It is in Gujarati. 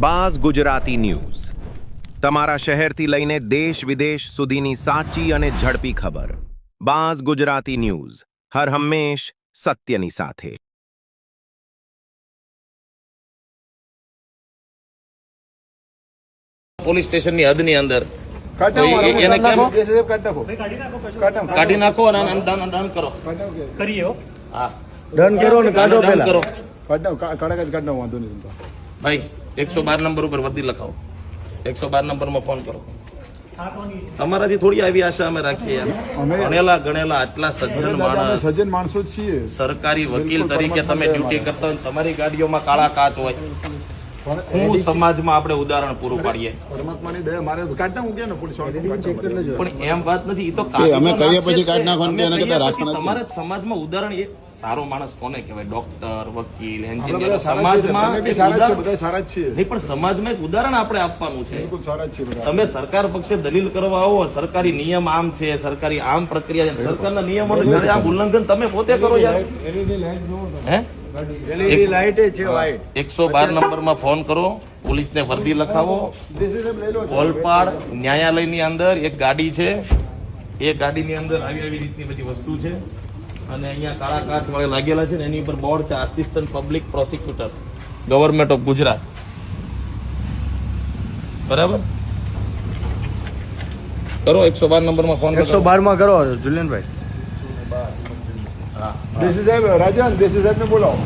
બાઝ ગુજરાતી ન્યૂઝ તમારા શહેરથી લઈને દેશ વિદેશ સુધીની સાચી અને ઝડપી ખબર. બાઝ ગુજરાતી ન્યૂઝ હર હંમેશ સત્યની સાથે. પોલીસ સ્ટેશનની હદની અંદર એને કેમ કાઢી નાખો અને દાન કરો. કરીએ હા, ડન કરો ને કાઢો દાન પેલા. કરો કાઢો વાંધો નહીં. ભાઈ. 112 નંબર ઉપર વર્દી લખાવો. 112 નંબરમાં ફોન કરો. તમારાથી થોડી આવી આશા અમે રાખીએ યાર. ભણેલા ગણેલા આટલા સજ્જન માણસ, સજ્જન માણસો જ છીએ. સરકારી વકીલ તરીકે તમે ડ્યુટી કરતા હોય, તમારી ગાડીઓમાં કાળા કાચ હોય. હું સમાજમાં આપણે ઉદાહરણ પૂરું પાડીએ. પરમાત્માની દયા મારે કાઢતા હું ક્યાં ને પોલીસ પણ એમ વાત નથી. એ તો અમે કરીએ પછી કાઢી નાખવાનું, એના કરતા રાખવાના. તમારા જ સમાજમાં ઉદાહરણ એ સારો માણસ કોને કહેવાય? ડોક્ટર, વકીલ, બધા એન્જિનિયર. સારા જ છીએ. સમાજમાં તમે બી એક સારા જ છો, ઉદાહરણ- બધા સારા જ છીએ. નહીં, પણ સમાજમાં એક ઉદાહરણ આપણે આપવાનું છે. બિલકુલ સારા જ છીએ બધા. તમે સરકાર પક્ષે દલીલ કરવા આવો, સરકારી નિયમ આમ છે, સરકારી આમ પ્રક્રિયા છે, સરકારના નિયમોનું જ્યારે આમ ઉલ્લંઘન તમે પોતે કરો યાર. હે? LED લાઈટ છે વાઈટ. 112 નંબરમાં ફોન કરો, પોલીસને વર્દી લખાવો. ઓલપાડ ન્યાયાલયની અંદર એક ગાડી છે, એ ગાડીની અંદર આવી રીતની બધી વસ્તુ છે અને અહીંયા કાળા કાચ વાળા લાગેલા છે ને એની ઉપર બોર્ડ છે assistant public prosecutor, government of Gujarat. બરાબર? કરો 112 નંબરમાં ફોન. 112 માં કરો જુલિયનભાઈ. હા, દેસી સાહેબ રાજન, દેસી સાહેબ ને બોલાવો.